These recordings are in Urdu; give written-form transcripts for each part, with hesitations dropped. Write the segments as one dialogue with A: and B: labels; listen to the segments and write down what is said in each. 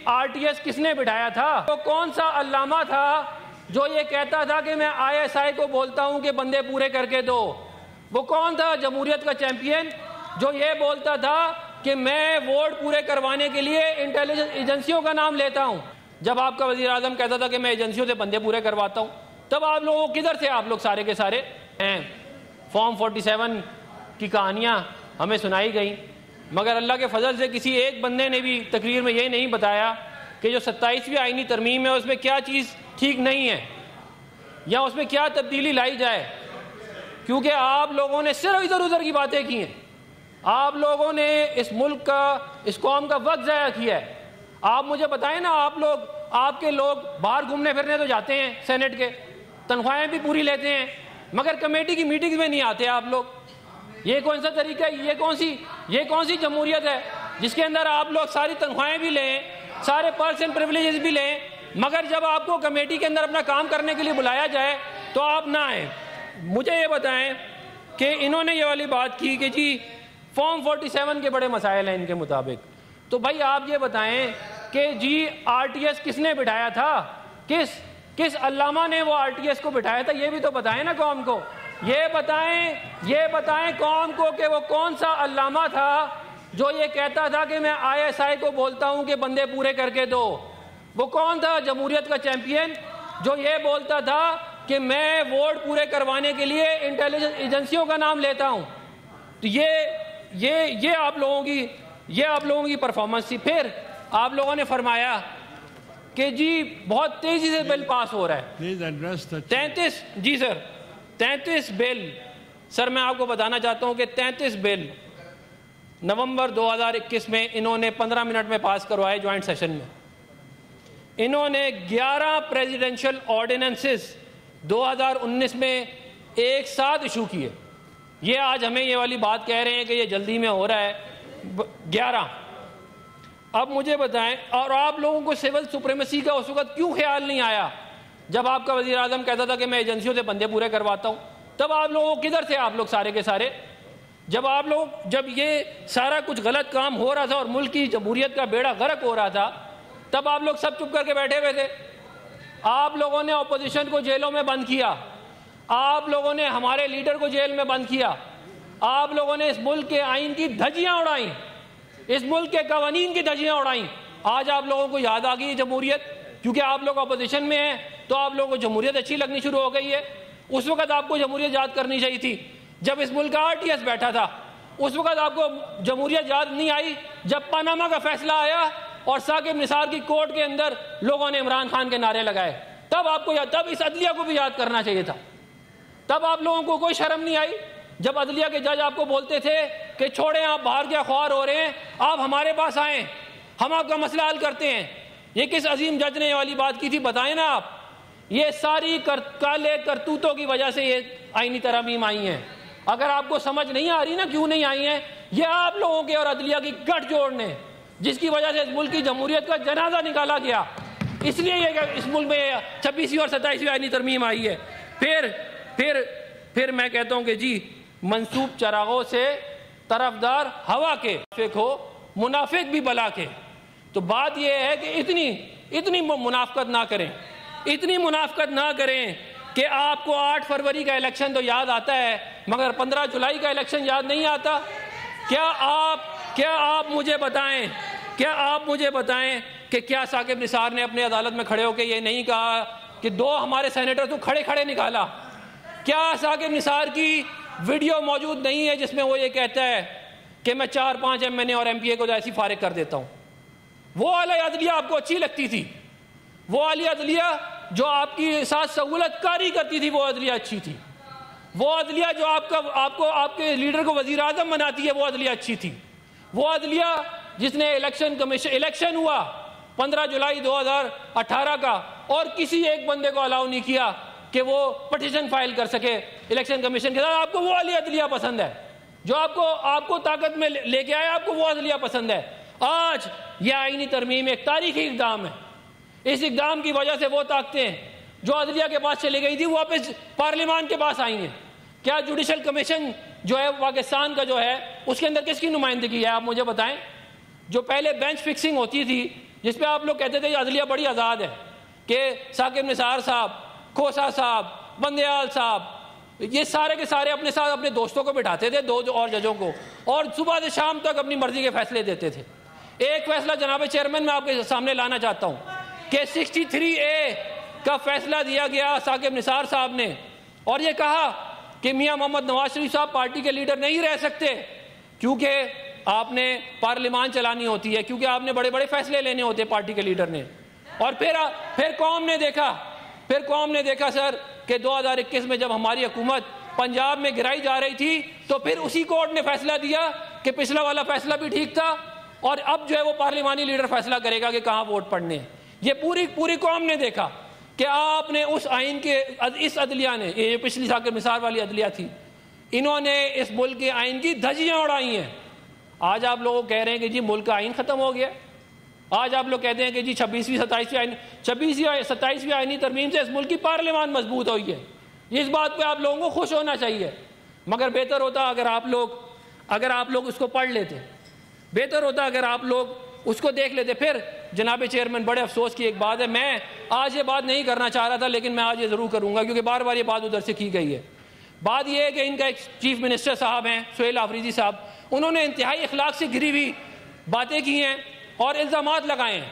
A: آر ٹی ایس کس نے بٹھایا تھا؟ وہ کون سا علامہ تھا جو یہ کہتا تھا کہ میں آئی ایس آئی کو بولتا ہوں کہ بندے پورے کر کے دو؟ وہ کون تھا جمہوریت کا چیمپئن جو یہ بولتا تھا کہ میں ووٹ پورے کروانے کے لیے انٹیلیجنس ایجنسیوں کا نام لیتا ہوں؟ جب آپ کا وزیر اعظم کہتا تھا کہ میں ایجنسیوں سے بندے پورے کرواتا ہوں، تب آپ لوگوں کدھر تھے؟ آپ لوگ سارے کے سارے ہیں۔ فارم 47 کی کہانیاں ہمیں سنائی گئیں، مگر اللہ کے فضل سے کسی ایک بندے نے بھی تقریر میں یہ نہیں بتایا کہ جو 27ویں آئینی ترمیم ہے اس میں کیا چیز ٹھیک نہیں ہے یا اس میں کیا تبدیلی لائی جائے، کیونکہ آپ لوگوں نے صرف ادھر ادھر کی باتیں کی ہیں۔ آپ لوگوں نے اس ملک کا، اس قوم کا وقت ضائع کیا ہے۔ آپ مجھے بتائیں نا، آپ کے لوگ باہر گھومنے پھرنے تو جاتے ہیں، سینٹ کے تنخواہیں بھی پوری لیتے ہیں، مگر کمیٹی کی میٹنگز میں نہیں آتے آپ لوگ۔ یہ کون سا طریقہ ہے؟ یہ کون سی جمہوریت ہے جس کے اندر آپ لوگ ساری تنخواہیں بھی لیں، سارے پرس اینڈ پریویلیجز بھی لیں، مگر جب آپ کو کمیٹی کے اندر اپنا کام کرنے کے لیے بلایا جائے تو آپ نہ آئیں؟ مجھے یہ بتائیں کہ انہوں نے یہ والی بات کی کہ جی فارم 47 کے بڑے مسائل ہیں ان کے مطابق، تو بھائی آپ یہ بتائیں کہ جی آر ٹی ایس کس نے بٹھایا تھا؟ کس علامہ نے وہ آر ٹی ایس کو بٹھایا تھا؟ یہ بھی تو بتائیں نا قوم کو۔ یہ بتائیں قوم کو کہ وہ کون سا علامہ تھا جو یہ کہتا تھا کہ میں آئی ایس آئی کو بولتا ہوں کہ بندے پورے کر کے دو؟ وہ کون تھا جمہوریت کا چیمپئن جو یہ بولتا تھا کہ میں ووٹ پورے کروانے کے لیے انٹیلیجنس ایجنسیوں کا نام لیتا ہوں؟ تو یہ آپ لوگوں کی پرفارمنس تھی۔ پھر آپ لوگوں نے فرمایا کہ جی بہت تیزی سے بل پاس ہو رہا ہے، 33 بل۔ سر میں آپ کو بتانا چاہتا ہوں کہ 33 بل نومبر 2021 میں انہوں نے 15 منٹ میں پاس کروائے جوائنٹ سیشن میں۔ انہوں نے 11 پریزیڈنشل آرڈیننسز 2019 میں ایک ساتھ ایشو کیے۔ یہ آج ہمیں یہ والی بات کہہ رہے ہیں کہ یہ جلدی میں ہو رہا ہے، 11۔ اب مجھے بتائیں، اور آپ لوگوں کو سول سپریمیسی کا اس وقت کیوں خیال نہیں آیا جب آپ کا وزیر اعظم کہتا تھا کہ میں ایجنسیوں سے بندے پورے کرواتا ہوں؟ تب آپ لوگوں کدھر تھے؟ آپ لوگ سارے کے سارے جب یہ سارا کچھ غلط کام ہو رہا تھا اور ملک کی جمہوریت کا بیڑا غرق ہو رہا تھا، تب آپ لوگ سب چپ کر کے بیٹھے ہوئے تھے۔ آپ لوگوں نے اپوزیشن کو جیلوں میں بند کیا، آپ لوگوں نے ہمارے لیڈر کو جیل میں بند کیا، آپ لوگوں نے اس ملک کے آئین کی دھجیاں اڑائیں، اس ملک کے قوانین کی دھجیاں اڑائیں۔ آج آپ لوگوں کو یاد آ گئی جمہوریت، کیونکہ آپ لوگ اپوزیشن میں ہیں تو آپ لوگوں کو جمہوریت اچھی لگنی شروع ہو گئی ہے۔ اس وقت آپ کو جمہوریت یاد کرنی چاہیے تھی جب اس ملک کا آر ٹی ایس بیٹھا تھا۔ اس وقت آپ کو جمہوریت یاد نہیں آئی جب پاناما کا فیصلہ آیا اور ثاقب نثار کی کورٹ کے اندر لوگوں نے عمران خان کے نعرے لگائے۔ تب اس عدلیہ کو بھی یاد کرنا چاہیے تھا۔ تب آپ لوگوں کو کوئی شرم نہیں آئی جب عدلیہ کے جج آپ کو بولتے تھے کہ چھوڑیں، آپ باہر کیا خوار ہو رہے ہیں، آپ ہمارے پاس آئیں، ہم آپ کا مسئلہ حل کرتے ہیں۔ یہ کس عظیم جج نے یہ والی بات کی تھی؟ بتائیں نا آپ۔ یہ ساری کالے کرتوتوں کی وجہ سے یہ آئینی ترامیم آئی ہیں۔ اگر آپ کو سمجھ نہیں آ رہی نا کیوں نہیں آئی ہیں، یہ آپ لوگوں کے اور عدلیہ کی گٹھ جوڑ نے، جس کی وجہ سے اس ملک کی جمہوریت کا جنازہ نکالا گیا، اس لیے یہ اس ملک میں 26ویں اور 27ویں آئینی ترمیم آئی ہے۔ پھر میں کہتا ہوں کہ جی منسوب چراغوں سے طرفدار ہوا کے منافق بھی بلا کے۔ تو بات یہ ہے کہ اتنی منافقت نہ کریں کہ آپ کو 8 فروری کا الیکشن تو یاد آتا ہے مگر 15 جولائی کا الیکشن یاد نہیں آتا۔ کیا آپ مجھے بتائیں کہ کیا ثاقب نثار نے اپنے عدالت میں کھڑے ہو کے یہ نہیں کہا کہ 2 ہمارے سینیٹر تو کھڑے نکالا؟ کیا ثاقب نثار کی ویڈیو موجود نہیں ہے جس میں وہ یہ کہتا ہے کہ میں 4-5 ایم این اے اور ایم پی اے کو ایسی فارغ کر دیتا ہوں؟ وہ والی عدلیہ آپ کو اچھی لگتی تھی، وہ والی عدلیہ جو آپ کی ساتھ سہولت کاری کرتی تھی، وہ عدلیہ اچھی تھی۔ وہ عدلیہ جو آپ کے لیڈر کو وزیر اعظم بناتی ہے، وہ عدلیہ اچھی تھی۔ وہ عدلیہ جس نے الیکشن ہوا 15 جولائی 2018 کا اور کسی ایک بندے کو الاؤ نہیں کیا کہ وہ پٹیشن فائل کر سکے الیکشن کمیشن کے ساتھ، آپ کو وہ والی عدلیہ پسند ہے جو آپ کو طاقت میں لے کے آیا، آپ کو وہ عدلیہ پسند ہے۔ آج یہ آئینی ترمیم ایک تاریخی اقدام ہے۔ اس اقدام کی وجہ سے وہ طاقتیں جو عدلیہ کے پاس چلی گئی تھی وہ واپس پارلیمان کے پاس آئی ہیں۔ کیا جوڈیشل کمیشن جو ہے پاکستان کا جو ہے اس کے اندر کس کی نمائندگی ہے؟ آپ مجھے بتائیں۔ جو پہلے بینچ فکسنگ ہوتی تھی جس پہ آپ لوگ کہتے تھے یہ عدلیہ بڑی آزاد ہے، کہ ثاقب نثار صاحب، کھوسا صاحب، بندیال صاحب، یہ سارے کے سارے اپنے ساتھ اپنے دوستوں کو بٹھاتے تھے، دو اور ججوں کو، اور صبح سے شام تک اپنی مرضی کے فیصلے دیتے تھے۔ ایک فیصلہ جناب چیئرمین میں آپ کے سامنے لانا چاہتا ہوں کہ 63A کا فیصلہ دیا گیا ثاقب نثار صاحب نے، اور یہ کہا کہ میاں محمد نواز شریف صاحب پارٹی کے لیڈر نہیں رہ سکتے، کیونکہ آپ نے پارلیمان چلانی ہوتی ہے، کیونکہ آپ نے بڑے بڑے فیصلے لینے ہوتے ہیں پارٹی کے لیڈر نے۔ اور پھر قوم نے دیکھا سر کہ 2021 میں جب ہماری حکومت پنجاب میں گرائی جا رہی تھی تو پھر اسی کورٹ نے فیصلہ دیا کہ پچھلا والا فیصلہ بھی ٹھیک تھا، اور اب جو ہے وہ پارلیمانی لیڈر فیصلہ کرے گا کہ کہاں ووٹ پڑنے ہیں۔ یہ پوری قوم نے دیکھا کہ آپ نے اس آئین کے، اس عدلیہ نے، یہ پچھلی ثاقب نثار والی عدلیہ تھی، انہوں نے اس ملک کے آئین کی دھجیاں اڑائی ہیں۔ آج آپ لوگ کہہ رہے ہیں کہ جی ملک کا آئین ختم ہو گیا، آج آپ لوگ کہتے ہیں کہ جی 26ویں 27ویں آئینی ترمیم سے اس ملک کی پارلیمان مضبوط ہوئی ہے۔ اس بات پہ آپ لوگوں کو خوش ہونا چاہیے، مگر بہتر ہوتا اگر آپ لوگ اس کو پڑھ لیتے، بہتر ہوتا اگر آپ لوگ اس کو دیکھ لیتے۔ پھر جناب چیئرمین بڑے افسوس کی ایک بات ہے، میں آج یہ بات نہیں کرنا چاہ رہا تھا لیکن میں آج یہ ضرور کروں گا کیونکہ بار بار یہ بات ادھر سے کی گئی ہے۔ بات یہ ہے کہ ان کا ایک چیف منسٹر صاحب ہیں سہیل آفریدی صاحب، انہوں نے انتہائی اخلاق سے گری ہوئی باتیں کی ہیں اور الزامات لگائے ہیں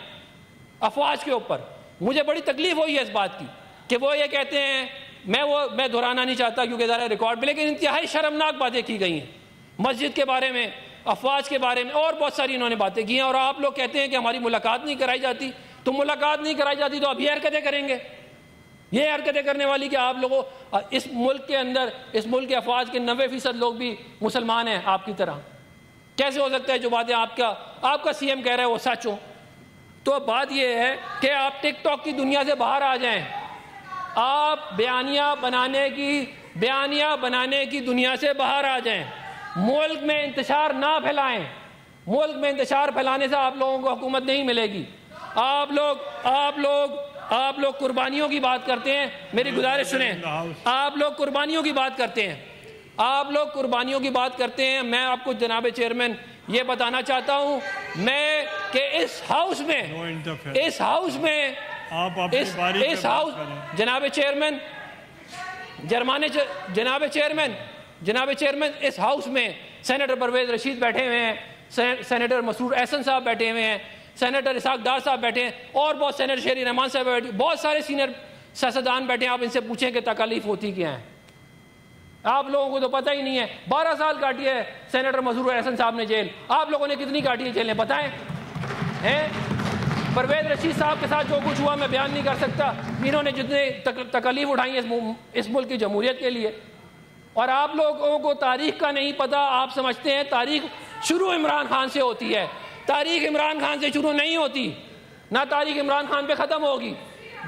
A: افواج کے اوپر۔ مجھے بڑی تکلیف ہوئی ہے اس بات کی کہ وہ یہ کہتے ہیں، میں دہرانا نہیں چاہتا کیونکہ ذرا ریکارڈ پہ، لیکن انتہائی شرمناک باتیں کی گئی ہیں مسجد کے بارے میں، افواج کے بارے میں، اور بہت ساری انہوں نے باتیں کی ہیں۔ اور آپ لوگ کہتے ہیں کہ ہماری ملاقات نہیں کرائی جاتی، تو ملاقات نہیں کرائی جاتی تو اب یہ حرکتیں کریں گے، یہ حرکتیں کرنے والی کہ آپ لوگوں اس ملک کے اندر، اس ملک کے افواج کے 90% لوگ بھی مسلمان ہیں آپ کی طرح۔ کیسے ہو سکتا ہے جو باتیں آپ کا سی ایم کہہ رہا ہے وہ سچ ہو؟ تو بات یہ ہے کہ آپ ٹک ٹاک کی دنیا سے باہر آ جائیں، آپ بیانیہ بنانے کی دنیا سے باہر آ جائیں، ملک میں انتشار نہ پھیلائیں۔ ملک میں انتشار پھیلانے سے آپ لوگوں کو حکومت نہیں ملے گی۔ آپ لوگ قربانیوں کی بات کرتے ہیں، میری گزارش سنیں، آپ لوگ قربانیوں کی بات کرتے ہیں، میں آپ کو جناب چیئرمین یہ بتانا چاہتا ہوں میں کہ اس ہاؤس میں جناب چیئرمین اس ہاؤس میں سینیٹر پرویز رشید بیٹھے ہوئے ہیں، سینیٹر مسعود احسن صاحب بیٹھے ہوئے ہیں، سینیٹر اسحاق ڈار صاحب بیٹھے ہیں، اور بہت سینیٹر شہری رحمان صاحب بیٹھے ہیں، بہت سارے سینئر سیاستدان بیٹھے ہیں۔ آپ ان سے پوچھیں کہ تکالیف ہوتی کیا ہے، آپ لوگوں کو تو پتہ ہی نہیں ہے۔ 12 سال کاٹی ہے سینیٹر مسعود احسن صاحب نے جیل، آپ لوگوں نے کتنی کاٹی ہے جیلیں بتائیں؟ پرویز رشید صاحب کے ساتھ جو کچھ ہوا میں بیان نہیں کر سکتا، انہوں نے جتنے تکالیف اٹھائی ہیں اس ملک کی جمہوریت کے لیے۔ اور آپ لوگوں کو تاریخ کا نہیں پتہ، آپ سمجھتے ہیں تاریخ شروع عمران خان سے ہوتی ہے، تاریخ عمران خان سے شروع نہیں ہوتی، نہ تاریخ عمران خان پہ ختم ہوگی۔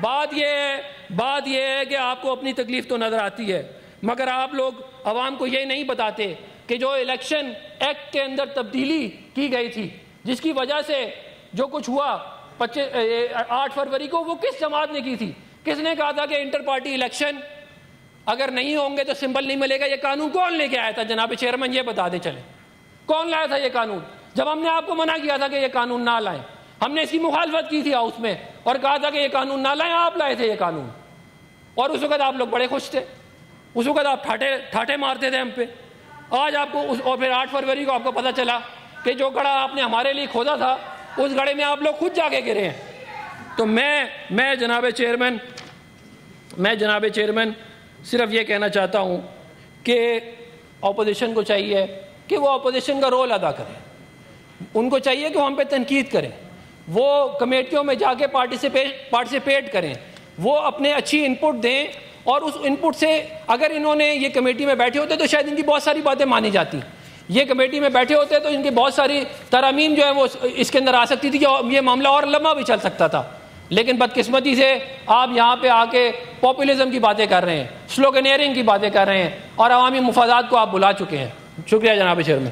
A: بات یہ ہے کہ آپ کو اپنی تکلیف تو نظر آتی ہے، مگر آپ لوگ عوام کو یہ نہیں بتاتے کہ جو الیکشن ایکٹ کے اندر تبدیلی کی گئی تھی، جس کی وجہ سے جو کچھ ہوا 8 فروری کو، وہ کس جماعت نے کی تھی؟ کس نے کہا تھا کہ انٹر پارٹی الیکشن اگر نہیں ہوں گے تو سمبل نہیں ملے گا؟ یہ قانون کون لے کے آیا تھا جناب چیئرمین؟ یہ بتا دیں چلیں، کون لایا تھا یہ قانون؟ جب ہم نے آپ کو منع کیا تھا کہ یہ قانون نہ لائیں، ہم نے اس کی مخالفت کی تھی ہاؤس میں اور کہا تھا کہ یہ قانون نہ لائیں، آپ لائے تھے یہ قانون، اور اس وقت آپ لوگ بڑے خوش تھے، اس وقت آپ ٹھاٹے مارتے تھے ہم پہ۔ آج آپ کو اور پھر 8 فروری کو آپ کو پتہ چلا کہ جو گڑھا آپ نے ہمارے لیے کھودا تھا اس گڑھے میں آپ لوگ خود جا کے گرے ہیں۔ تو میں جناب چیئرمین صرف یہ کہنا چاہتا ہوں کہ اپوزیشن کو چاہیے کہ وہ اپوزیشن کا رول ادا کریں، ان کو چاہیے کہ وہ ہم پہ تنقید کریں، وہ کمیٹیوں میں جا کے پارٹیسپیٹ کریں، وہ اپنے اچھی انپٹ دیں، اور اس انپٹ سے اگر انہوں نے یہ کمیٹی میں بیٹھے ہوتے تو شاید ان کی بہت ساری باتیں مانی جاتی، یہ کمیٹی میں بیٹھے ہوتے تو ان کی بہت ساری ترامیم جو ہے وہ اس کے اندر آ سکتی تھی، یہ معاملہ اور لمبا بھی چل سکتا تھا۔ لیکن بدقسمتی سے آپ یہاں پہ آ کے پاپولزم کی باتیں کر رہے ہیں، سلوگنیئرنگ کی باتیں کر رہے ہیں، اور عوامی مفادات کو آپ بلا چکے ہیں۔ شکریہ جناب چیئرمین۔